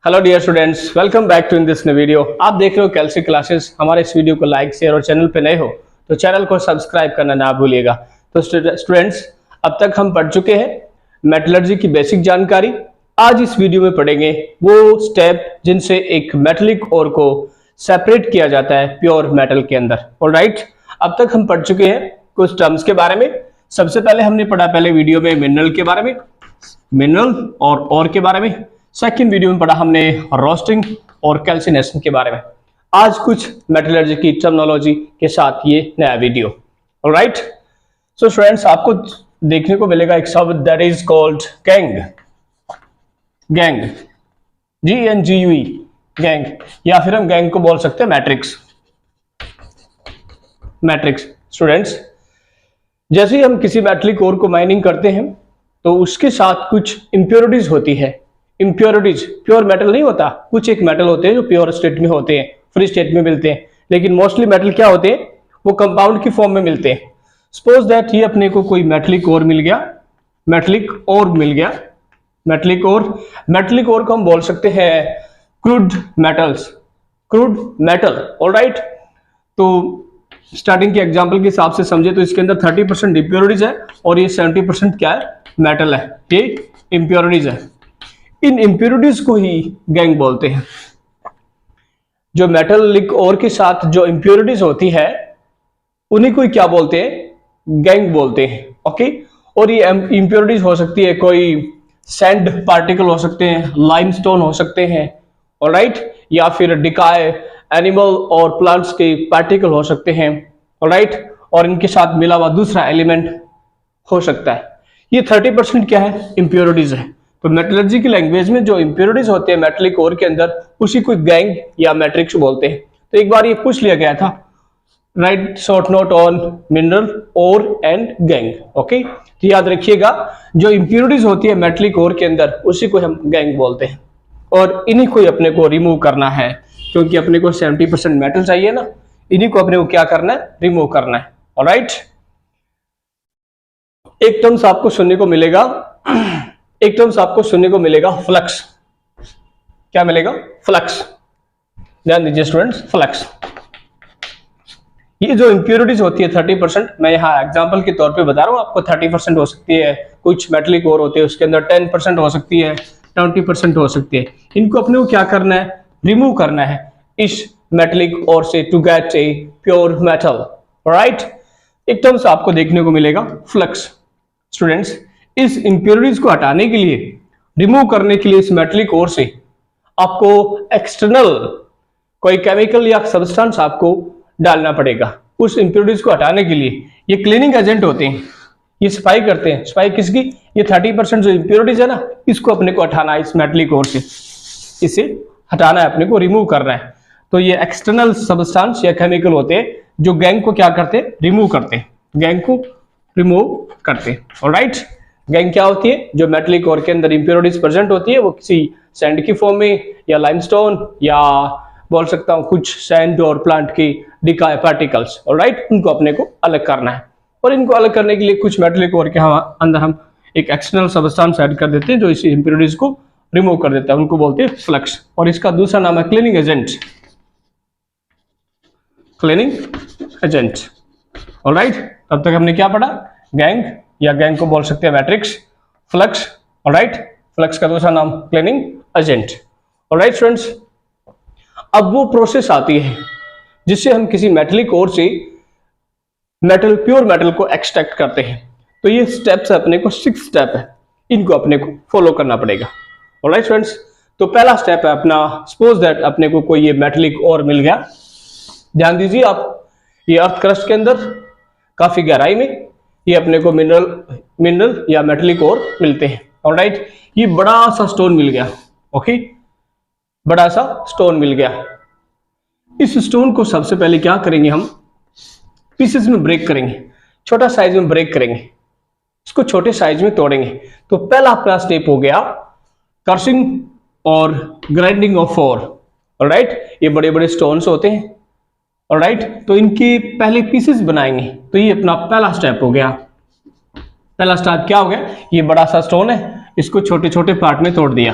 Hello dear students, welcome back to in this new video. आप देख रहे हो कैल्सी क्लासेस। हमारे इस वीडियो को लाइक शेयर और चैनल पे नए हो तो चैनल को सब्सक्राइब करना ना भूलिएगा। तो स्टूडेंट्स, अब तक हम पढ़ चुके हैं मेटलर्जी की बेसिक जानकारी। आज इस वीडियो में पढ़ेंगे वो स्टेप जिनसे एक मेटलिक ओर को सेपरेट किया जाता है प्योर मेटल के अंदर। ऑलराइट, अब तक हम पढ़ चुके हैं कुछ टर्म्स के बारे में। सबसे पहले हमने पढ़ा पहले वीडियो में मिनरल के बारे में, मिनरल और के बारे में। सेकंड वीडियो में पढ़ा हमने रोस्टिंग और कैल्सिनेशन के बारे में। आज कुछ मेटलर्जी की टर्मिनोलॉजी के साथ ये नया वीडियो। ऑलराइट, सो स्टूडेंट्स, आपको देखने को मिलेगा एक शब्द that is called gang. Gang, GNGUE, gang, या फिर हम गैंग को बोल सकते हैं मैट्रिक्स। मैट्रिक्स स्टूडेंट्स, जैसे ही हम किसी मेटलिक ओर को माइनिंग करते हैं तो उसके साथ कुछ इंप्योरिटीज होती है। इंप्योरिटीज, प्योर मेटल नहीं होता। कुछ एक मेटल होते हैं जो प्योर स्टेट में होते हैं, फ्री स्टेट में मिलते हैं, लेकिन मोस्टली मेटल क्या होते हैं, वो कंपाउंड की फॉर्म में मिलते हैं। सपोज दैट ये अपने को कोई मेटलिक ओर मिल गया, मेटलिक ओर मिल गया, मेटलिक ओर को हम बोल सकते हैं crude metals, crude metal. Alright, तो स्टार्टिंग के एग्जांपल के हिसाब से समझे तो इसके अंदर 30% इंप्योरिटीज है और ये 70% क्या है, मेटल है। ये इंप्योरिटीज है। इन इंप्योरिटीज को ही गैंग बोलते हैं। जो मेटलिक ओर के साथ जो इंप्योरिटीज होती है उन्हीं को क्या बोलते हैं, गैंग बोलते हैं। ओके, और ये इंप्योरिटीज हो सकती है, कोई सैंड पार्टिकल हो सकते हैं, लाइमस्टोन हो सकते हैं, ऑलराइट, या फिर डिकाय एनिमल और प्लांट्स के पार्टिकल हो सकते हैं, ऑलराइट, और इनके साथ मिला हुआ दूसरा एलिमेंट हो सकता है। ये 30% क्या है, इंप्योरिटीज है। तो मेटलर्जी की लैंग्वेज में जो इंप्योरिटीज होते हैं मेटलिक ओर के अंदर उसी को गैंग या मैट्रिक्स बोलते हैं। तो एक बार ये पूछ लिया गया था, write short note on mineral ore and gangue. Okay, तो याद रखिएगा जो इंप्योरिटीज होती है मेटलिक ओर के अंदर उसी को हम गैंग बोलते हैं, और इन्हीं को अपने को रिमूव करना है, क्योंकि अपने को 70% मेटल चाहिए ना, इन्हीं को अपने को क्या करना है, रिमूव करना है। ऑलराइट, एक टर्म्स आपको सुनने को मिलेगा, फ्लक्स। क्या मिलेगा, फ्लक्स। ध्यान दीजिए स्टूडेंट्स, फ्लक्स। ये जो इंप्योरिटीज होती है 30%, मैं यहाँ एग्जांपल के तौर पे बता रहा हूँ आपको। 30% हो सकती है, कुछ मेटलिक ओर होते हैं उसके अंदर 10% हो सकती है, 20% हो सकती है। इनको अपने को क्या करना है, रिमूव करना है इस मेटलिक ओर से to get a pure metal. Right, एक टर्म्स आपको देखने को मिलेगा, फ्लक्स। स्टूडेंट्स, इस इंप्योरिटीज को हटाने के लिए, रिमूव करने के लिए इस मेटलिक ओर से आपको एक्सटर्नल कोई केमिकल या सब्सटेंस आपको डालना पड़ेगा उस इंप्योरिटीज को हटाने के लिए। ये क्लीनिंग एजेंट होते हैं, ये सफाई करते हैं। सफाई किसकी, ये 30% जो इंप्योरिटीज है ना, इसको अपने को हटाना है इस मेटलिक ओर से, इसे हटाना है अपने को, रिमूव करना है। तो ये एक्सटर्नल सब्सटेंस या केमिकल होते हैं जो गैंग को क्या करते हैं, रिमूव करते हैं, गैंग को रिमूव करते हैं। ऑलराइट, गैंग क्या होती है, जो मेटलिक ओर के अंदर इंप्योरिटीज प्रेजेंट होती है, वो किसी सैंड की फॉर्म में या लाइमस्टोन या बोल सकता हूं कुछ सैंड और प्लांट की डिकाय पार्टिकल्स। ऑलराइट, उनको अपने को अलग करना है, और इनको अलग करने के लिए कुछ मेटलिक ओर के अंदर हम एक एक्सटर्नल सब्सटेंस ऐड कर देते हैं जो इस इंप्योरिटीज को रिमूव कर देता है, उनको बोलते हैं फ्लक्स। और इसका दूसरा नाम है cleaning agent, cleaning agent. Alright, तब तक हमने क्या पढ़ा, गैंग या गैंग को बोल सकते हैं मैट्रिक्स, फ्लक्स। ऑलराइट, फ्लक्स का दूसरा नाम क्लीनिंग एजेंट। ऑलराइट स्टूडेंट्स, अब वो प्रोसेस आती है जिससे हम किसी मेटलिक ओर से मेटल, प्योर मेटल को एक्सट्रैक्ट करते हैं। तो ये स्टेप्स अपने को 6 स्टेप है, इनको अपने को फॉलो करना पड़ेगा। ऑलराइट स्टूडेंट्स, तो पहला स्टेप है अपना, सपोज दैट अपने को कोई ये मेटलिक ओर मिल गया। ध्यान दीजिए आप, ये अर्थ क्रस्ट के अंदर काफी गहराई में ये अपने को मिनरल या मेटलिक ओर मिलते हैं। ऑलराइट, ये बड़ा सा स्टोन मिल गया। ओके, बड़ा सा स्टोन मिल गया। इस स्टोन को सबसे पहले क्या करेंगे, हम पीसेस में ब्रेक करेंगे, छोटा साइज में ब्रेक करेंगे, इसको छोटे साइज में तोड़ेंगे। तो पहला अपना स्टेप हो गया क्रशिंग और ग्राइंडिंग ऑफ ओर। ऑलराइट, ये बड़े बड़े स्टोन्स होते हैं। ऑलराइट, तो इनके पहले पीसेस बनाएंगे। तो ये अपना पहला स्टेप हो गया। पहला स्टेप क्या हो गया, ये बड़ा सा स्टोन है, इसको छोटे छोटे पार्ट में तोड़ दिया,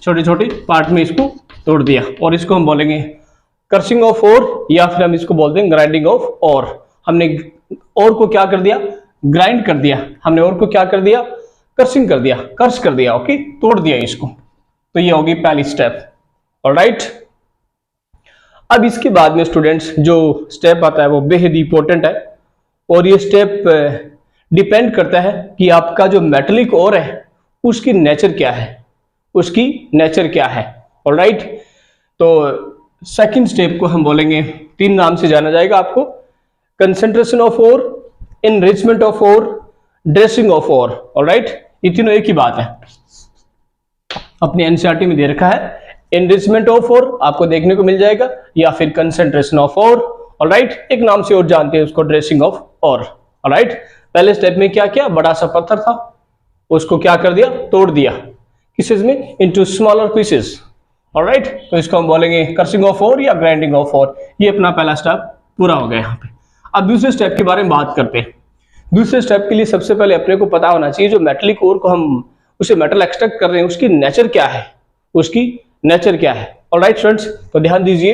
छोटे छोटे पार्ट में इसको तोड़ दिया, और इसको हम बोलेंगे क्रशिंग ऑफ ओर, या फिर हम इसको बोलते हैं ग्राइंडिंग ऑफ ओर। हमने ओर को क्या कर दिया, ग्राइंड कर दिया, हमने ओर को क्या कर दिया, क्रशिंग कर दिया, क्रश कर दिया, ओके, तोड़ दिया इसको। तो ये होगी पहली स्टेप, ऑलराइट। अब इसके बाद में स्टूडेंट्स जो स्टेप आता है वो बेहद इंपॉर्टेंट है, और ये स्टेप डिपेंड करता है कि आपका जो मेटलिक ओर है उसकी नेचर क्या है, उसकी नेचर क्या है, ऑलराइट। तो सेकंड स्टेप को हम बोलेंगे, 3 नाम से जाना जाएगा आपको, concentration of ore, enrichment of ore, dressing of ore, alright. ये तीनों एक ही बात है, अपने एनसीईआरटी में दे रखा है। एनरिचमेंट ऑफ ओर आपको देखने को मिल जाएगा, या फिर कंसंट्रेशन ऑफ ओर, ऑलराइट। एक नाम से और जानते हैं उसको, ड्रेसिंग ऑफ ओर, ऑलराइट। पहले स्टेप में क्या किया, बड़ा सा पत्थर था उसको क्या कर दिया, तोड़ दिया, किस में, इनटू स्मॉलर पीसेस, ऑलराइट। तो इसको हम बोलेंगे क्रशिंग ऑफ ओर या ग्राइंडिंग ऑफ ओर। ये अपना पहला स्टेप पूरा हो गया यहाँ पे। अब दूसरे स्टेप के बारे में बात करते हैं। दूसरे स्टेप के लिए सबसे पहले अपने को पता होना चाहिए जो मेटलिक ओर को हम उसे मेटल एक्सट्रैक्ट कर रहे हैं उसकी नेचर क्या है, उसकी नेचर क्या है, ऑलराइट स्टूडेंट्स। तो ध्यान दीजिए,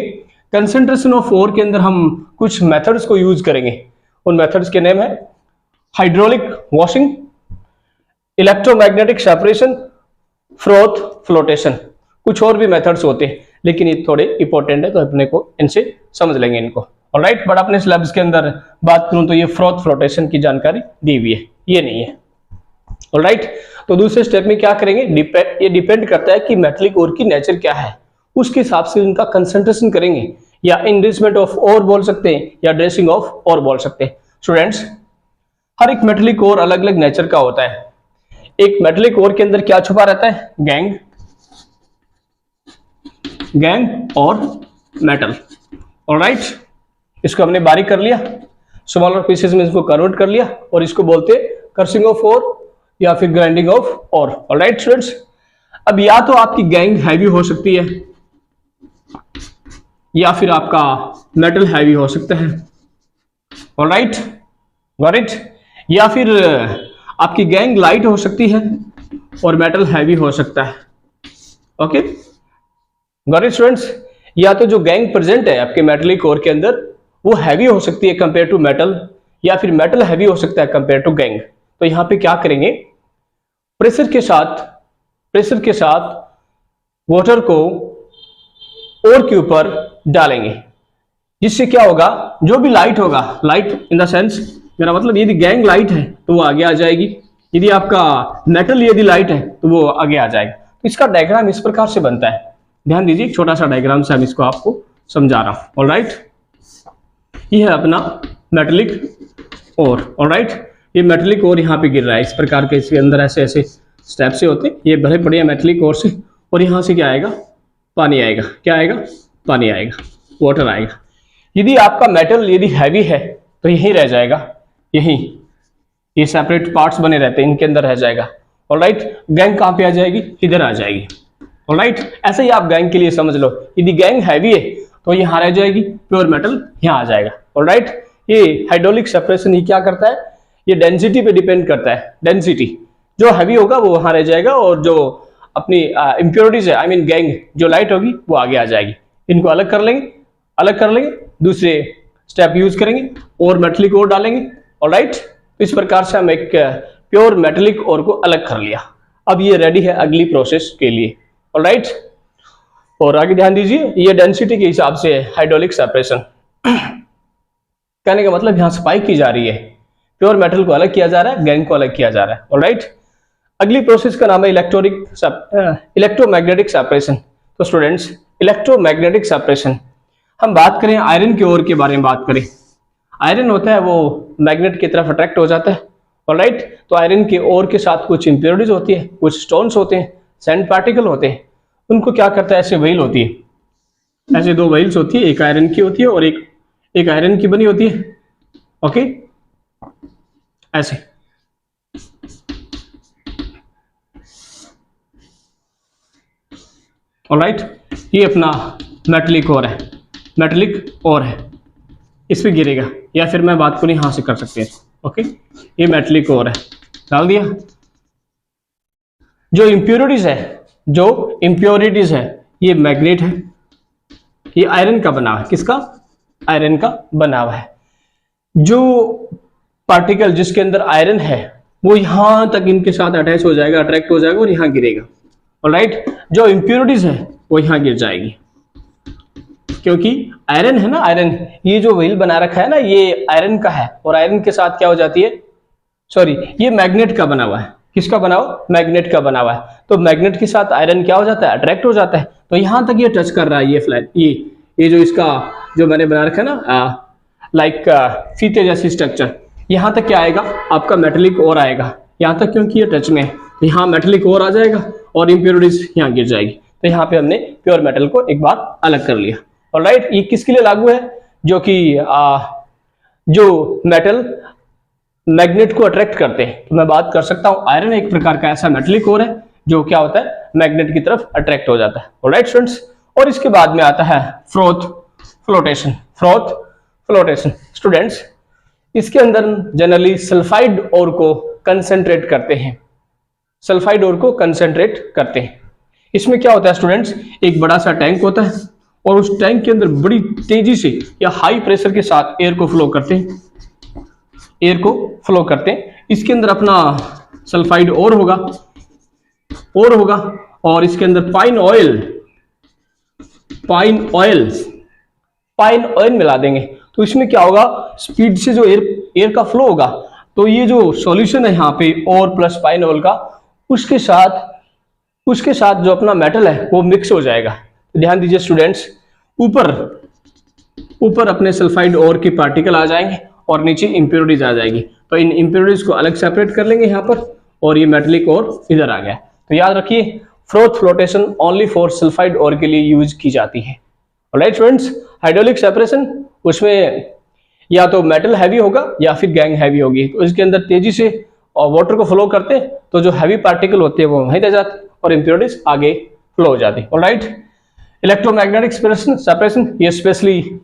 कंसंट्रेशन ऑफ ओर के अंदर हम कुछ मेथड्स को यूज करेंगे। उन मेथड्स के नेम है hydraulic washing, electromagnetic separation, froth, flotation. कुछ और भी मेथड्स होते हैं लेकिन ये थोड़े इंपॉर्टेंट है, तो अपने को इनसे समझ लेंगे इनको, ऑलराइट। बट अपने सिलेबस के अंदर बात करूं तो ये फ्रोथ फ्लोटेशन की जानकारी दी हुई है, ये नहीं है, ऑलराइट। तो दूसरे स्टेप में क्या करेंगे, ये डिपेंड करता है कि मेटलिक ओर की नेचर क्या है, उसके हिसाब से इनका कंसंट्रेशन करेंगे, या एनरिचमेंट ऑफ ओर बोल सकते हैं या ड्रेसिंग ऑफ ओर बोल सकते हैं। स्टूडेंट्स, हर एक मेटलिक ओर अलग अलग नेचर का होता है। एक मेटलिक ओर के अंदर क्या छुपा रहता है, गैंग और मेटल, ऑलराइट। इसको हमने बारीक कर लिया, स्मॉलर पीसेस में इसको कन्वर्ट कर लिया, और इसको बोलते हैं क्रशिंग ऑफ ओर या फिर grinding of ore, alright students. अब या तो आपकी गैंग हैवी हो सकती है या फिर आपका मेटल हैवी हो सकता है, ऑलराइट, गॉट इट। या फिर आपकी गैंग लाइट हो सकती है और मेटल हैवी हो सकता है, ओके, गॉट इट स्टूडेंट्स। या तो जो गैंग प्रेजेंट है आपके मेटलिक ओर के अंदर वो हैवी हो सकती है कंपेयर टू मेटल, या फिर मेटल हैवी हो सकता है कंपेयर टू गैंग। तो यहां पे क्या करेंगे, प्रेशर के साथ वाटर को ओर के ऊपर डालेंगे, जिससे क्या होगा, जो भी लाइट होगा, लाइट इन द सेंस, मेरा मतलब यदि गैंग लाइट है तो वो आगे आ जाएगी, यदि आपका मेटल यदि लाइट है तो वो आगे आ जाएगा। तो इसका डायग्राम इस प्रकार से बनता है, ध्यान दीजिए, एक छोटा सा डायग्राम से हम इसको आपको समझा रहा हूं, ऑलराइट। ये है अपना मेटलिक ओर, ऑलराइट। ये मेटलिक ओर यहाँ पे गिर रहा है इस प्रकार के, इसके अंदर ऐसे ऐसे स्टेप से होते, ये भरे पड़े हैं मेटलिक ओर से, और यहाँ से क्या आएगा, पानी आएगा, क्या आएगा, पानी आएगा, वाटर आएगा। यदि आपका मेटल यदि हैवी है तो यहीं रह जाएगा, यहीं, ये सेपरेट पार्ट्स बने रहते हैं, इनके अंदर रह जाएगा, ऑलराइट। गैंग कहाँ पे आ जाएगी, इधर आ जाएगी, ऑलराइट। ऐसे ही आप गैंग के लिए समझ लो, यदि गैंग हैवी है तो यहाँ रह जाएगी, प्योर मेटल यहाँ आ जाएगा, ऑलराइट। ये हाइड्रोलिक सेपरेशन ही क्या करता है, ये डेंसिटी पे डिपेंड करता है, डेंसिटी जो हैवी होगा वो वहां रह जाएगा, और जो अपनी इंप्योरिटीज है, आई मीन गैंग जो लाइट होगी वो आगे आ जाएगी। इनको अलग कर लेंगे, दूसरे स्टेप यूज करेंगे और मेटलिक ओर डालेंगे, ऑलराइट। तो इस प्रकार से हम एक प्योर मेटलिक ओर को अलग कर लिया। अब ये रेडी है अगली प्रोसेस के लिए, ऑलराइट। और आगे ध्यान दीजिए, ये डेंसिटी के हिसाब से है हाइड्रोलिक सेपरेशन। कहने का मतलब यहां सफाई की जा रही है, प्योर मेटल को अलग किया जा रहा है, गैंग को अलग किया जा रहा है, ऑलराइट। अगली प्रोसेस का नाम है इलेक्ट्रोमैग्नेटिक सेपरेशन। तो स्टूडेंट्स, इलेक्ट्रोमैग्नेटिक सेपरेशन, हम बात करें आयरन की ओर के बारे में बात करें, आयरन होता है वो मैग्नेट की तरफ अट्रैक्ट हो जाता है, ऑलराइट। तो आयरन के ओर के साथ कुछ इंप्योरिटीज होती है, कुछ स्टोन्स होते हैं, सैंड पार्टिकल होते हैं, उनको क्या करता है, ऐसे व्हील होती है, ऐसे 2 व्हील्स होती है, एक आयरन की होती है और एक आयरन की बनी होती है, ओके, ऐसे, ऑलराइट। ये अपना मेटलिक ओर है, मेटलिक ओर है, इस पे गिरेगा, या फिर मैं बात करूं यहां से कर सकते हैं, ओके। ये मेटलिक ओर है, डाल दिया। जो इंप्योरिटीज है, जो इम्प्योरिटीज है ये मैग्नेट है, ये आयरन का बना हुआ है, किसका? आयरन का बना हुआ है। जो पार्टिकल जिसके अंदर आयरन है वो यहां तक इनके साथ अटैच हो जाएगा, अट्रैक्ट हो जाएगा और यहां गिरेगा। ऑलराइट, जो इम्प्योरिटीज है वो यहां गिर जाएगी, क्योंकि आयरन है ना, आयरन, ये जो व्हील बना रखा है ना ये आयरन का है, और आयरन के साथ क्या हो जाती है, सॉरी ये मैग्नेट का बना हुआ है। किसका बना हुआ? मैग्नेट का बना हुआ है। तो मैग्नेट के साथ आयरन क्या हो जाता है? अट्रैक्ट हो जाता है। तो यहां तक ये टच कर रहा है, ये फ्लैट, ये जो इसका जो मैंने बना रखा है ना लाइक फीते जैसी स्ट्रक्चर, यहां तक क्या आएगा? आपका मेटेलिक ओर आएगा यहां तक, क्योंकि ये टच में है। तो यहाँ मेटेलिक ओर आ जाएगा और इम्प्योरिटीज यहाँ गिर जाएगी। तो यहाँ पे हमने प्योर मेटल को एक बार अलग कर लिया। ऑलराइट, ये किसके लिए लागू है? जो कि जो मेटल मैग्नेट को अट्रैक्ट करते हैं। तो मैं बात कर सकता हूं आयरन एक प्रकार का ऐसा मेटेलिक ओर है जो क्या होता है? मैग्नेट की तरफ अट्रैक्ट हो जाता है। ऑलराइट स्टूडेंट्स, और इसके बाद में आता है froth flotation. Froth flotation students, इसके अंदर जनरली सल्फाइड ओर को कंसंट्रेट करते हैं, सल्फाइड ओर को कंसंट्रेट करते हैं। इसमें क्या होता है स्टूडेंट्स? एक बड़ा सा टैंक होता है और उस टैंक के अंदर बड़ी तेजी से या हाई प्रेशर के साथ एयर को फ्लो करते हैं, एयर को फ्लो करते हैं। इसके अंदर अपना सल्फाइड ओर होगा, और इसके अंदर पाइन ऑयल मिला देंगे। तो इसमें क्या होगा? स्पीड से जो एयर का फ्लो होगा, तो ये जो सॉल्यूशन है यहाँ पे और प्लस पाइन ऑयल का, उसके साथ जो अपना मेटल है वो मिक्स हो जाएगा। तो ध्यान दीजिए स्टूडेंट्स, ऊपर अपने सल्फाइड ओर के पार्टिकल आ जाएंगे और नीचे इंप्योरिटीज आ जाएगी। तो इन इंप्योरिटीज को अलग सेपरेट कर लेंगे यहाँ पर, और ये मेटेलिक ओर इधर आ गया। तो याद रखिए, froth flotation only for sulphide ore के लिए यूज की जाती है। ऑलराइट स्टूडेंट्स, हाइड्रोलिक सेपरेशन, उसमें या तो मेटल हैवी होगा या फिर गैंग हैवी होगी। तो इसके अंदर तेजी से और वाटर को फ्लो करते हैं, तो जो हैवी पार्टिकल होते हैं वो वहीं रह जाते और इंप्योरिटीज आगे फ्लो हो जाती है। ऑलराइट, इलेक्ट्रोमैग्नेटिक सेपरेशन, ये स्पेशली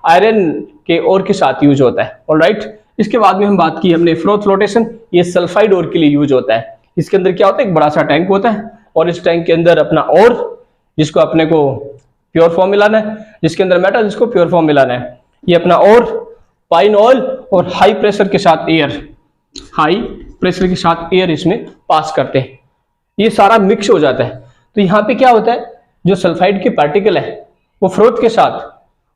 आयरन के ओर के साथ यूज होता है। ऑलराइट, इसके बाद में हम बात की हमने फ्रोथ फ्लोटेशन, ये सल्फाइड ओर के लिए यूज होता है। इसके अंदर क्या होता है? एक बड़ा सा टैंक होता है और इस टैंक के अंदर अपना ओर, जिसको अपने को प्योर फॉर्म मिलाना है, जिसके अंदर मेटल, जिसको प्योर फॉर्म मिलाना है, ये अपना ओर, पाइन ऑयल और हाई प्रेशर के साथ एयर इसमें पास करते हैं। ये सारा मिक्स हो जाता है। तो यहाँ पे क्या होता है? जो सल्फाइड के पार्टिकल है वो फ्रोथ के साथ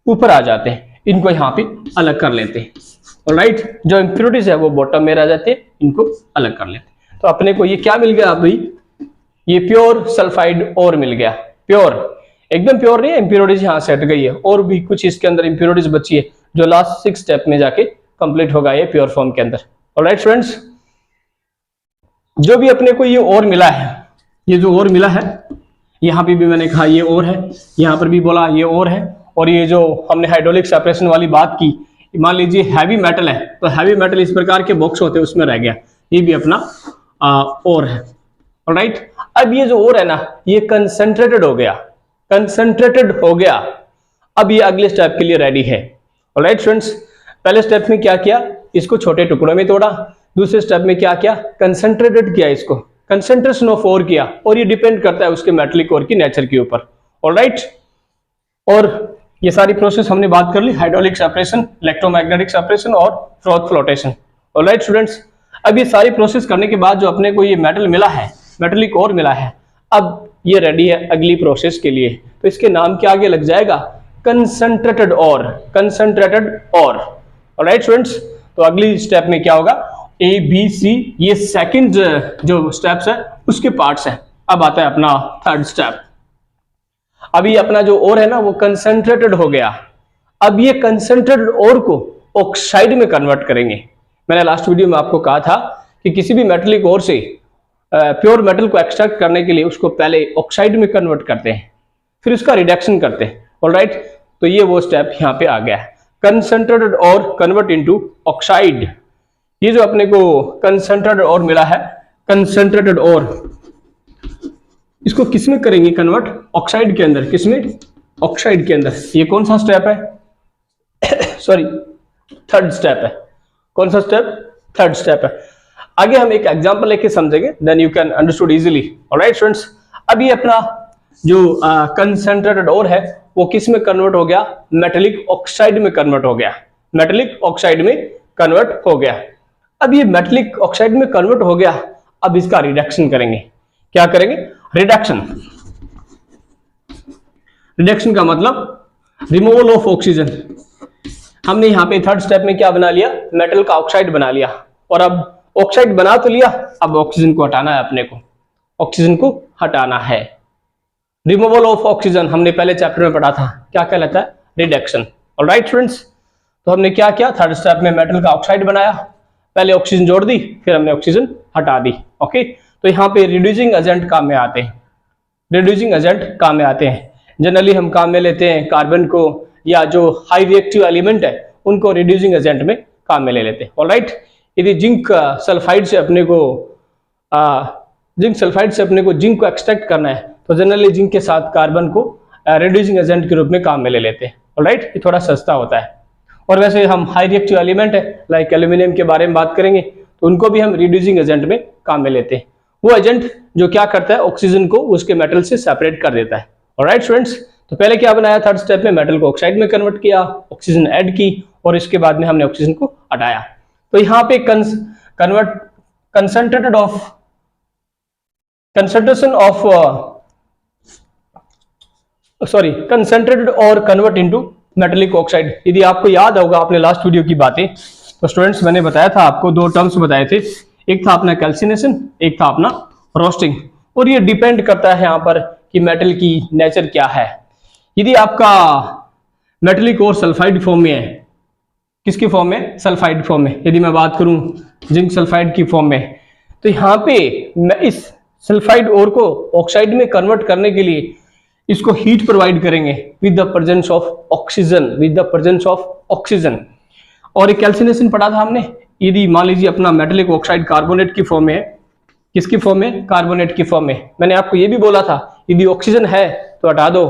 ऊपर आ जाते हैं, इनको यहाँ पे अलग कर लेते हैं। ऑलराइट, जो इंप्योरिटीज है वो बॉटम में रह जाते हैं, इनको अलग कर लेते हैं। तो अपने को ये क्या मिल गया अभी? ये प्योर सल्फाइड ओर मिल गया। प्योर, एकदम प्योर नहीं है, इंप्योरिटीज यहाँ से हट गई है, और भी कुछ इसके अंदर इंप्योरिटीज बची है जो लास्ट 6 स्टेप में जाके कंप्लीट होगा ये प्योर फॉर्म के अंदर। ऑलराइट स्टूडेंट्स, जो भी अपने को ये ओर मिला है, ये जो ओर मिला है, यहाँ पे भी मैंने कहा ये ओर है, यहाँ पर भी बोला ये ओर है, और ये जो हमने हाइड्रोलिक सेपरेशन वाली बात की, मान लीजिए हैवी मेटल है, तो हैवी मेटल इस प्रकार के बॉक्स होते हैं उसमें रह गया, ये भी अपना ओर है। ऑलराइट, अब ये जो ओर है ना, ये कंसंट्रेटेड हो गया, अब ये अगले स्टेप के लिए रेडी है। ऑलराइट स्टूडेंट्स, पहले स्टेप में क्या किया? इसको छोटे टुकड़ों में तोड़ा। दूसरे स्टेप में क्या किया? कंसंट्रेटेड किया, इसको कंसंट्रेशन ऑफ ओर किया, और ये डिपेंड करता है उसके मेटेलिक ओर की नेचर के ऊपर। ऑलराइट, और ये सारी प्रोसेस हमने बात कर ली, हाइड्रोलिक सेपरेशन, इलेक्ट्रोमैग्नेटिक सेपरेशन और फ्रोथ फ्लोटेशन। ऑलराइट स्टूडेंट्स, अब ये सारी प्रोसेस करने के बाद जो अपने को ये मेटल मिला है, मेटेलिक ओर मिला है, अब ये रेडी है अगली प्रोसेस के लिए। तो इसके नाम के आगे लग जाएगा concentrated ore, concentrated ore. Alright students, तो अगली स्टेप में क्या होगा? ए बी सी, ये सेकंड जो स्टेप्स है उसके पार्ट्स हैं। अब आता है अपना थर्ड स्टेप। अभी अपना जो ओर है ना वो कंसंट्रेटेड हो गया, अब ये कंसंट्रेटेड ओर को ऑक्साइड में कन्वर्ट करेंगे। मैंने लास्ट वीडियो में आपको कहा था कि किसी भी मेटेलिक ओर से प्योर मेटल को एक्सट्रैक्ट करने के लिए उसको पहले ऑक्साइड में कन्वर्ट करते हैं, फिर उसका रिडक्शन करते हैं। ऑलराइट, तो ये वो स्टेप यहाँ पे आ गया है, कंसंट्रेटेड और कन्वर्ट इनटू ऑक्साइड। ये जो अपने को कंसंट्रेटेड और मिला है, कंसंट्रेटेड और, इसको किसमें करेंगे कन्वर्ट? ऑक्साइड के अंदर। किसमें? ऑक्साइड के अंदर। ये कौन सा स्टेप है? सॉरी, थर्ड स्टेप है। कौन सा स्टेप? थर्ड स्टेप है। आगे हम एक एग्जांपल लेके समझेंगे, then you can understood easily. Alright students, अब ये अपना जो कंसंट्रेटेड ओर है वो किस में कन्वर्ट हो गया, मेटेलिक ऑक्साइड में कन्वर्ट हो गया, मेटेलिक ऑक्साइड में कन्वर्ट हो गया। अब ये मेटेलिक ऑक्साइड में कन्वर्ट हो गया, अब इसका रिडक्शन करेंगे। क्या करेंगे, रिडक्शन। रिडक्शन का मतलब रिमूवल ऑफ ऑक्सीजन। हमने यहाँ पे थर्ड स्टेप में क्या बना लिया, मेटल का ऑक्साइड बना लिया, और अब ऑक्साइड बना तो लिया, अब ऑक्सीजन को हटाना है, अपने को ऑक्सीजन को हटाना है। रिमूवल ऑफ ऑक्सीजन हमने पहले चैप्टर में पढ़ा था, क्या कहलाता है, रिडक्शन। ऑलराइट फ्रेंड्स, तो हमने क्या किया, थर्ड स्टेप में मेटल का ऑक्साइड बनाया, पहले ऑक्सीजन जोड़ दी, फिर हमने ऑक्सीजन हटा दी। ओके, तो यहाँ पे रिड्यूसिंग एजेंट काम में आते हैं, रिड्यूसिंग एजेंट काम में आते हैं। जनरली हम काम में लेते हैं कार्बन को, या जो हाई रिएक्टिव एलिमेंट है उनको रिड्यूसिंग एजेंट में काम में ले लेते हैं। ऑलराइट, यदि जिंक सल्फाइड से अपने को जिंक को एक्सट्रैक्ट करना है तो जनरली जिंक के साथ कार्बन को रिड्यूसिंग एजेंट के रूप में काम में ले लेते हैं। ऑलराइट, ये थोड़ा सस्ता होता है। और वैसे हम हाई रिएक्टिव एलिमेंट है लाइक एल्यूमिनियम के बारे में बात करेंगे तो उनको भी हम रिड्यूसिंग एजेंट में काम में लेते हैं। वो एजेंट जो क्या करता है, ऑक्सीजन को उसके मेटल से सेपरेट कर देता है। ऑलराइट स्टूडेंट्स, तो पहले क्या बनाया, थर्ड स्टेप में मेटल को ऑक्साइड में कन्वर्ट किया, ऑक्सीजन ऐड की, और इसके बाद में हमने ऑक्सीजन को हटाया। तो यहाँ पे कंसंट्रेटेड और कन्वर्ट इनटू मेटेलिक ऑक्साइड। यदि आपको याद होगा अपने लास्ट वीडियो की बातें, तो स्टूडेंट्स मैंने बताया था आपको, दो टर्म्स बताए थे, एक था अपना कैल्सिनेशन, एक था अपना रोस्टिंग। और ये डिपेंड करता है यहाँ पर कि मेटल की नेचर क्या है। यदि आपका मेटेलिक और सल्फाइड फॉर्म में है, किसकी फॉर्म में, सल्फाइड फॉर्म में, यदि मैं बात करूं जिंक सल्फाइड की फॉर्म में, तो यहाँ पे मैं इस सल्फाइड ओर को ऑक्साइड में कन्वर्ट करने के लिए इसको हीट प्रोवाइड करेंगे with the presence of oxygen, और एक कैल्सिनेशन पढ़ा था हमने। यदि मान लीजिए अपना मेटेलिक ऑक्साइड कार्बोनेट की फॉर्म में है, किसकी फॉर्म में, कार्बोनेट की फॉर्म में, मैंने आपको ये भी बोला था यदि ऑक्सीजन है तो हटा दो,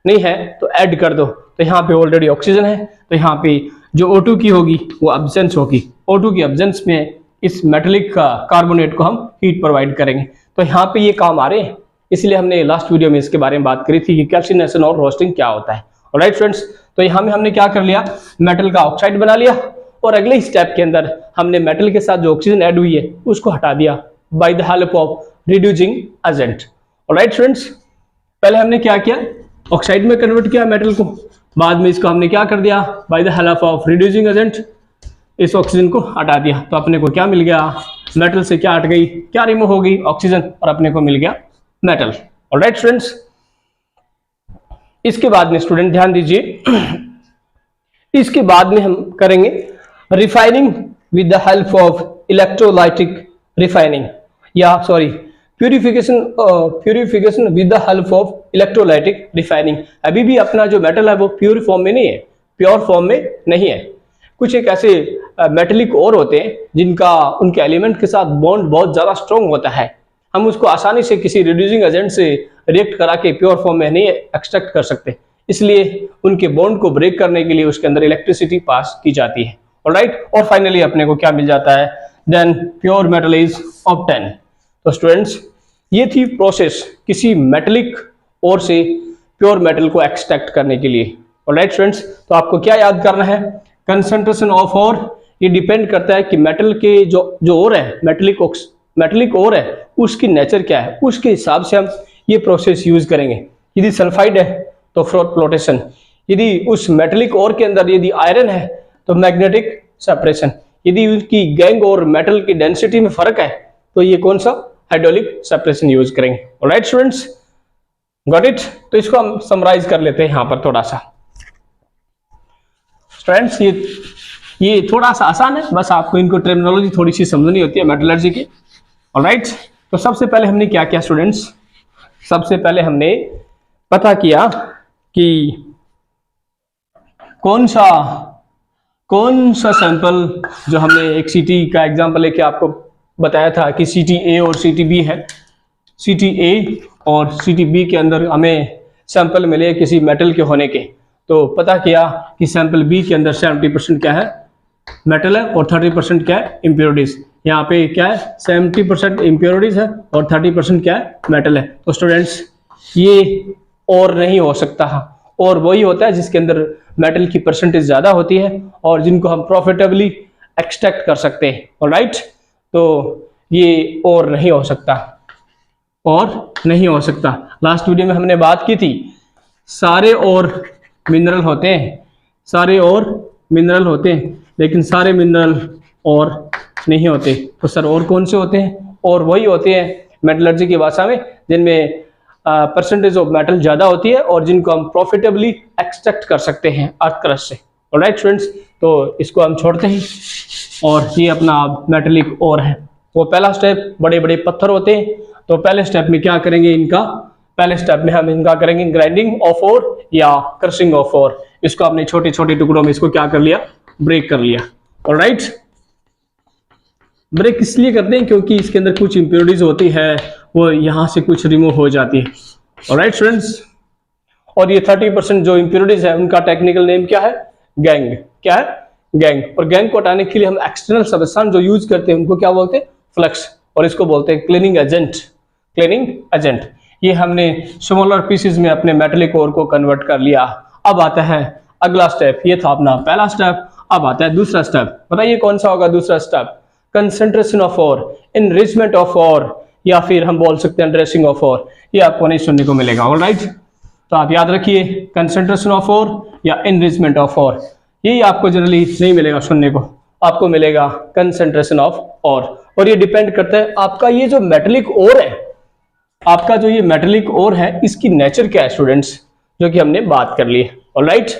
नहीं है तो ऐड कर दो। तो यहाँ पे ऑलरेडी ऑक्सीजन है, तो यहाँ पे जो O2 की होगी वो एब्सेंस होगी, O2 की एब्सेंस में इस मेटेलिक कार्बोनेट को हम हीट प्रोवाइड करेंगे। तो यहाँ पे ये काम आ रहे हैं, इसलिए हमने लास्ट वीडियो में इसके बारे में बात करी थी कि कैल्सिनेशन और रोस्टिंग क्या होता है। ऑलराइट फ्रेंड्स, तो यहाँ में हमने क्या कर लिया, मेटल का ऑक्साइड बना लिया, और अगले स्टेप के अंदर हमने मेटल के साथ जो ऑक्सीजन ऐड हुई है उसको हटा दिया by the help of reducing agent. Alright friends, पहले हमने क्या किया, ऑक्साइड में कन्वर्ट किया मेटल को, बाद में इसको हमने क्या कर दिया, by the help of reducing agent इस ऑक्सीजन को हटा दिया। तो अपने को क्या मिल गया, मेटल से क्या हट गई, क्या रिमूव हो गई, ऑक्सीजन, और अपने को मिल गया मेटल। ऑलराइट स्टूडेंट्स, इसके बाद में स्टूडेंट ध्यान दीजिए, इसके बाद में हम करेंगे refining with the help of electrolytic refining, या sorry purification with the help of electrolytic refining. अभी भी अपना जो मेटल है वो प्योर फॉर्म में नहीं है, प्योर फॉर्म में नहीं है। कुछ एक ऐसे मेटेलिक और होते हैं जिनका उनके एलिमेंट के साथ बॉन्ड बहुत ज्यादा स्ट्रॉन्ग होता है, हम उसको आसानी से किसी रिड्यूसिंग एजेंट से रिएक्ट करा के प्योर फॉर्म में नहीं एक्सट्रैक्ट कर सकते, इसलिए उनके बॉन्ड को ब्रेक करने के लिए उसके अंदर इलेक्ट्रिसिटी पास की जाती है। ऑलराइट, और फाइनली अपने को क्या मिल जाता है, then pure metal is obtain. तो स्टूडेंट्स, ये थी प्रोसेस किसी मेटेलिक और से प्योर मेटल को एक्सट्रैक्ट करने के लिए। ऑलराइट स्टूडेंट्स, तो आपको क्या याद करना है, कंसंट्रेशन ऑफ ओर, ये डिपेंड करता है कि मेटल के जो ओर है, मेटेलिक ओर है, उसकी नेचर क्या है, उसके हिसाब से हम ये प्रोसेस यूज करेंगे। यदि सल्फाइड है तो फ्लोटेशन, यदि उस मेटेलिक ओर के अंदर यदि आयरन है तो मैग्नेटिक सेपरेशन, यदि उसकी गैंग और मेटल की डेंसिटी में फर्क है तो ये कौन सा, हाइड्रोलिक सेपरेशन यूज करेंगे। Alright students, got it. तो इसको हम समराइज कर लेते हैं यहाँ पर थोड़ा सा। स्टूडेंट्स, ये थोड़ा सा आसान है, बस आपको इनको टर्मिनोलॉजी थोड़ी सी समझनी होती है मेटलर्जी की। ऑलराइट, तो सबसे पहले हमने क्या किया स्टूडेंट्स, सबसे पहले हमने पता किया कि कौन सा सैंपल, जो हमने एक सीटी का एग्जांपल लेके आपको बताया था कि सीटी ए और सीटी बी है, सीटी ए और सीटी बी के अंदर हमें सैंपल मिले किसी मेटल के होने के, तो पता किया कि सैंपल बी के अंदर 70% क्या है, मेटल है, और 30% क्या है, इम्प्योरिटीज। यहाँ पे क्या है 70% इम्प्योरिटीज है और 30% क्या है मेटल है। तो स्टूडेंट्स ये और नहीं हो सकता, और वही होता है जिसके अंदर मेटल की परसेंटेज ज्यादा होती है और जिनको हम प्रॉफिटेबली एक्सट्रैक्ट कर सकते हैं। ऑलराइट, तो ये और नहीं हो सकता, और नहीं हो सकता। लास्ट वीडियो में हमने बात की थी सारे और मिनरल होते हैं, सारे और मिनरल होते हैं, लेकिन सारे मिनरल और नहीं होते। तो सर और कौन से होते हैं? और वही होते हैं मेटलर्जी की भाषा में जिनमें परसेंटेज ऑफ मेटल ज्यादा होती है और जिनको हम प्रॉफिटेबली एक्सट्रैक्ट कर सकते हैं अर्थ क्रस्ट से। ऑलराइट स्टूडेंट्स, तो इसको हम छोड़ते हैं और ये अपना मेटेलिक ओर है। तो पहला स्टेप बड़े बड़े पत्थर होते हैं, तो पहले स्टेप में क्या करेंगे इनका, पहले स्टेप में हम इनका करेंगे ग्राइंडिंग ऑफ ओर या क्रशिंग ऑफ ओर। इसको आपने छोटे छोटे टुकड़ों में इसको क्या कर लिया, ब्रेक कर लिया। ऑलराइट, ब्रेक इसलिए करते हैं क्योंकि इसके अंदर कुछ इंप्योरिटीज होती है, वो यहां से कुछ रिमूव हो जाती है। ऑलराइट स्टूडेंट्स, और ये 30% जो इंप्योरिटीज है उनका टेक्निकल नेम क्या है, गैंग। क्या है, गैंग। और गैंग को हटाने के लिए हम एक्सटर्नल सब्सटेंस जो यूज करते हैं उनको क्या बोलते हैं, फ्लक्स, और इसको बोलते हैं क्लीनिंग एजेंट। Cleaning agent. ये हमने स्मॉलर पीसेस में अपने मेटेलिक ओर को कन्वर्ट कर लिया। अब आता है अगला स्टेप, ये था अपना पहला स्टेप। अब आता है दूसरा स्टेप। बताइए कौन सा होगा दूसरा step, concentration of ore, enrichment of ore, या फिर हम बोल सकते हैं ड्रेसिंग ऑफ ओर। ये आपको नहीं सुनने को मिलेगा। ऑलराइट, तो आप याद रखिए कंसंट्रेशन ऑफ ओर या एनरिचमेंट ऑफ ओर, ये आपको जनरली नहीं मिलेगा सुनने को, आपको मिलेगा कंसंट्रेशन ऑफ ओर। और ये डिपेंड करता है आपका ये जो मेटेलिक ओर है, आपका जो ये मेटेलिक ओर है इसकी नेचर क्या है स्टूडेंट्स, जो कि हमने बात कर ली है। ऑलराइट,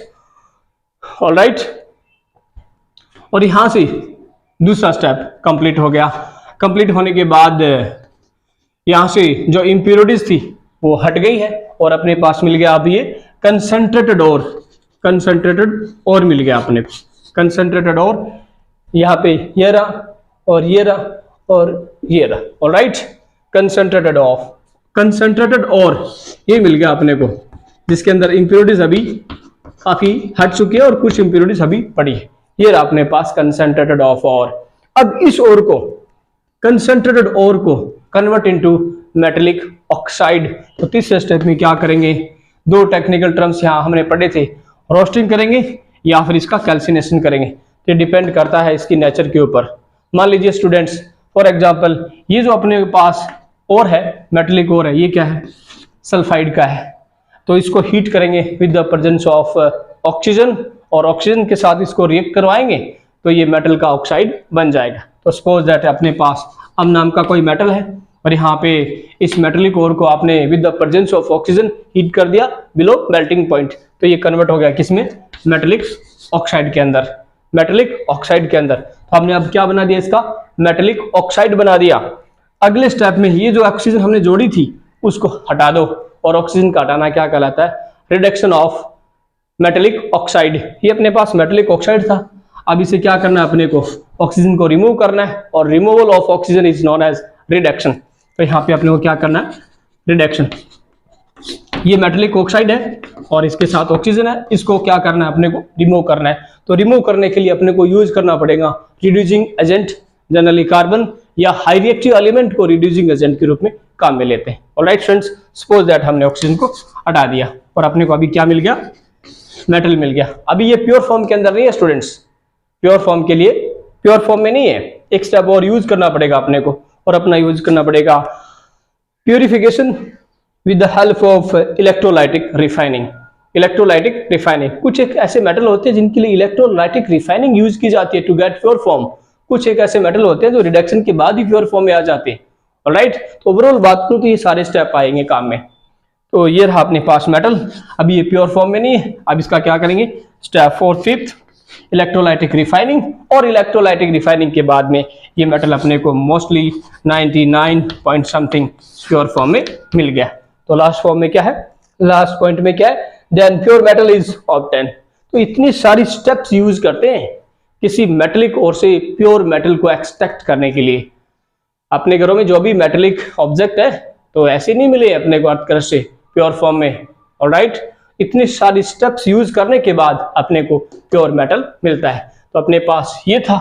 ऑलराइट, और यहां से दूसरा स्टेप कंप्लीट हो गया। कंप्लीट होने के बाद यहां से जो इंप्योरिटीज थी वो हट गई है और अपने पास मिल गया अब ये कंसंट्रेटेड ओर। कंसंट्रेटेड ओर मिल गया अपने को, कंसंट्रेटेड ओर। यहाँ पे ये रहा और ये रहा और ये रहा। Alright, concentrated of, concentrated ore ये मिल गया अपने को, जिसके अंदर इंप्योरिटीज अभी काफी हट चुकी है और कुछ इंप्योरिटीज अभी पड़ी है। ये रहा अपने पास कंसंट्रेटेड ऑफ ओर। अब इस ओर को, कंसंट्रेटेड ओर को कन्वर्ट इनटू मेटेलिक ऑक्साइड। तो तीसरे स्टेप में क्या करेंगे, दो टेक्निकल टर्म्स यहां हमने पढ़े थे, रोस्टिंग करेंगे या फिर इसका कैल्सिनेशन करेंगे। ये डिपेंड करता है इसकी नेचर के ऊपर। मान लीजिए स्टूडेंट्स फॉर एग्जांपल ये जो अपने पास ओर है, मेटेलिक ओर है, ये क्या है, सल्फाइड का है। तो इसको हीट करेंगे with the presence of oxygen, और ऑक्सीजन के साथ इसको रिएक्ट करवाएंगे तो ये मेटल का ऑक्साइड बन जाएगा। तो सपोज दैट अपने पास अम नाम का कोई मेटल है और यहाँ पे इस मेटेलिक ओर को आपने with the presence of oxygen heat कर दिया बिलो मेल्टिंग पॉइंट, तो ये कन्वर्ट हो गया किसमें, मेटेलिक ऑक्साइड के अंदर, मेटेलिक ऑक्साइड के अंदर। तो हमने अब क्या बना दिया, इसका मेटेलिक ऑक्साइड बना दिया। अगले स्टेप में ये जो ऑक्सीजन हमने जोड़ी थी उसको हटा दो, और ऑक्सीजन का हटाना क्या कहलाता है, रिडक्शन ऑफ मेटेलिक ऑक्साइड। ये अपने पास मेटेलिक ऑक्साइड था, अब इसे क्या करना है अपने को, ऑक्सीजन को रिमूव करना है, और removal of oxygen is known as reduction. तो यहाँ पे अपने को क्या करना है, रिडक्शन। ये मेटेलिक ऑक्साइड है और इसके साथ ऑक्सीजन है, इसको क्या करना है अपने को, रिमूव करना है। तो रिमूव करने के लिए अपने को यूज करना पड़ेगा रिड्यूसिंग एजेंट, जनरली कार्बन या हाई रिएक्टिव एलिमेंट को रिड्यूसिंग एजेंट के रूप में काम में लेते हैं। ऑलराइट फ्रेंड्स, सपोज दैट हमने ऑक्सीजन को हटा दिया और अपने को अभी क्या मिल गया, मेटल मिल गया। अभी ये प्योर फॉर्म के अंदर नहीं है स्टूडेंट्स, प्योर फॉर्म के लिए प्योर फॉर्म में नहीं है, एक स्टेप और यूज करना पड़ेगा अपने को, और अपना यूज करना पड़ेगा purification with the help of electrolytic refining. Electrolytic refining, कुछ एक ऐसे मेटल होते हैं जिनके लिए इलेक्ट्रोलाइटिक रिफाइनिंग यूज की जाती है टू गेट प्योर फॉर्म। कुछ एक ऐसे मेटल होते हैं जो रिडक्शन के बाद ही प्योर फॉर्म में आ जाते हैं। ऑलराइट, तो ओवरऑल बात करूं तो ये सारे स्टेप आएंगे काम में। तो ये रहा अपने पास मेटल, अभी ये प्योर फॉर्म में नहीं है। अब इसका क्या करेंगे, स्टेप 4 5 इलेक्ट्रोलाइटिक रिफाइनिंग, और इलेक्ट्रोलाइटिक रिफाइनिंग के बाद में ये मेटल अपने को mostly 99 point something pure form में मिल गया। तो लास्ट फॉर्म में क्या है, लास्ट पॉइंट में क्या है, then pure metal is obtain. तो इतनी सारी स्टेप्स यूज करते हैं किसी मेटेलिक ओर से प्योर मेटल को एक्सट्रैक्ट करने के लिए। अपने घरों में जो भी मेटेलिक ऑब्जेक्ट है तो ऐसे नहीं मिले अपने को अर्थ क्रस्ट से प्योर फॉर्म में। ऑलराइट, इतनी सारी स्टेप्स यूज करने के बाद अपने को प्योर मेटल मिलता है। तो अपने पास ये था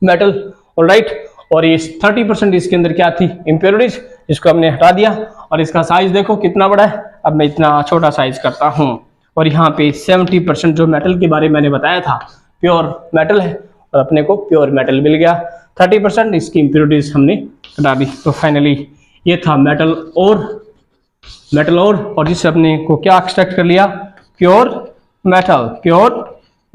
मेटल। ऑलराइट, और ये 30% इसके अंदर क्या थी, इम्प्योरिटीज, इसको हमने हटा दिया। और इसका साइज देखो कितना बड़ा है, अब मैं इतना छोटा साइज करता हूँ। और यहाँ पे 70% जो मेटल के बारे में मैंने बताया था प्योर मेटल है, और अपने को प्योर मेटल मिल गया। 30% इसकी इम्प्योरिटीज हमने हटा दी। तो फाइनली ये था मेटल और जिससे अपने को क्या एक्सट्रैक्ट कर लिया, pure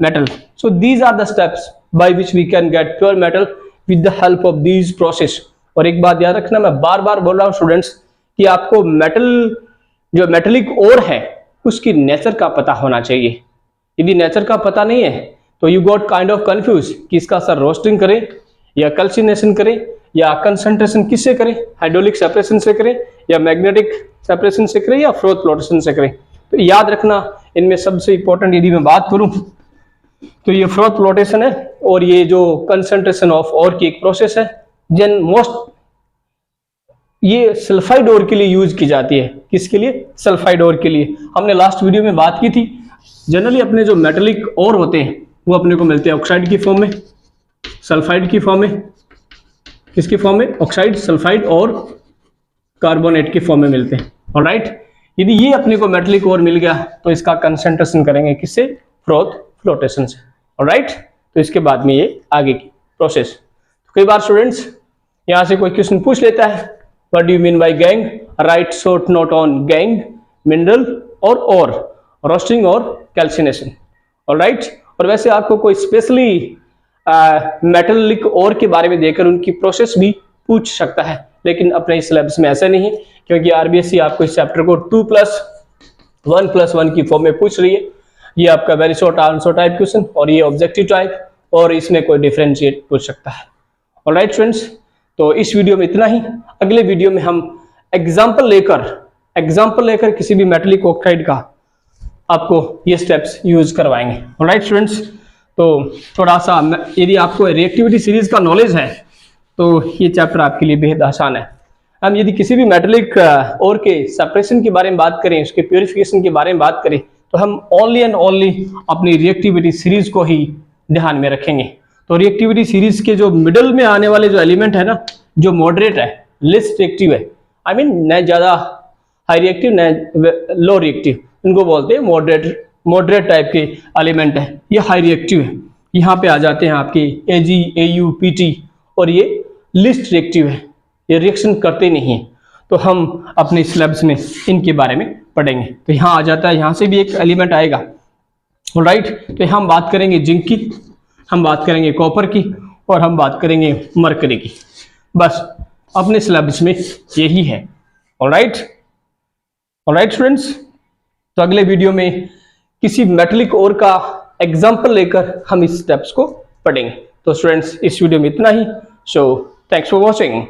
metal. So these are the steps by which we can get pure metal with the help of these process. और एक बात याद रखना, मैं बार बार बोल रहा हूँ स्टूडेंट्स कि आपको मेटल जो मेटेलिक ओर है उसकी नेचर का पता होना चाहिए। यदि नेचर का पता नहीं है तो you got kind of confuse कि इसका सर रोस्टिंग करें या कैल्सिनेशन करें या कंसंट्रेशन किससे करें, हाइड्रोलिक सेपरेशन से करें या मैग्नेटिक सेपरेशन से करें या फ्रोथ फ्लोटेशन से करें। तो याद रखना इनमें सबसे इंपॉर्टेंट यदि मैं बात करूं तो ये फ्रोथ फ्लोटेशन है, और ये जो कंसंट्रेशन ऑफ ओर की एक प्रोसेस है जन मोस्ट ये सल्फाइड ओर के लिए यूज की जाती है। किसके लिए, सल्फाइड ओर के लिए। हमने लास्ट वीडियो में बात की थी, जनरली अपने जो मेटेलिक ओर होते हैं वो अपने को मिलते हैं ऑक्साइड की फॉर्म में, सल्फाइड की फॉर्म में, किसकी फॉर्म में, ऑक्साइड, सल्फाइड और कार्बोनेट की फॉर्म में मिलते हैं। ऑलराइट, यदि ये अपने को मेटेलिक ओर मिल गया तो इसका कंसंट्रेशन करेंगे किससे, फ्रोथ फ्लोटेशन से। ऑलराइट, तो इसके बाद में ये आगे की प्रोसेस। कई बार स्टूडेंट्स यहाँ से कोई क्वेश्चन पूछ लेता है, what do you mean by gang, right short note on gang, mineral और रोस्टिंग और कैल्सिनेशन। ऑलराइट, और वैसे आपको कोई स्पेशली मेटेलिक ओर के बारे में देकर उनकी प्रोसेस भी पूछ सकता है, लेकिन अपने इस सिलेबस में ऐसा नहीं है, क्योंकि आरबीएससी आपको इस चैप्टर को 2+1+1 की फॉर्म में पूछ रही है। ये आपका very short answer type question और ये ऑब्जेक्टिव टाइप, और इसमें कोई डिफरेंशिएट पूछ सकता है। ऑलराइट स्टूडेंट्स, तो इस वीडियो में इतना ही। अगले वीडियो में हम एग्जाम्पल लेकर किसी भी मेटेलिक ऑक्साइड का आपको ये स्टेप्स यूज करवाएंगे। ऑलराइट स्टूडेंट्स, तो थोड़ा सा यदि आपको रिएक्टिविटी सीरीज का नॉलेज है तो ये चैप्टर आपके लिए बेहद आसान है। हम यदि किसी भी मेटेलिक ओर के सेपरेशन के बारे में बात करें, उसके प्योरिफिकेशन के बारे में बात करें, तो हम ओनली एंड ओनली अपनी रिएक्टिविटी सीरीज को ही ध्यान में रखेंगे। तो रिएक्टिविटी सीरीज के जो मिडल में आने वाले जो एलिमेंट है ना, जो मॉडरेट है, लिस्ट रिएक्टिव है, आई मीन न ज्यादा हाई रिएक्टिव न लो रिएक्टिव, इनको बोलते हैं मॉडरेट टाइप के एलिमेंट है, ये हाई रिएक्टिव है। यहाँ पे आ जाते हैं आपके एजी, एयू, पीटी, और ये लिस्ट रिएक्टिव है, ये रिएक्शन करते नहीं है। तो हम अपने सिलेबस में इनके बारे में पढ़ेंगे। तो यहाँ आ जाता है, यहाँ से भी एक एलिमेंट आएगा। ऑलराइट, तो हम बात करेंगे जिंक की, हम बात करेंगे कॉपर की, और हम बात करेंगे मरकरी की। बस अपने सिलेबस में यही है। ऑलराइट स्टूडेंट्स, तो अगले वीडियो में किसी मेटेलिक ओर का एग्जाम्पल लेकर हम इस स्टेप्स को पढ़ेंगे। तो स्टूडेंट्स, इस वीडियो में इतना ही। So thanks for watching.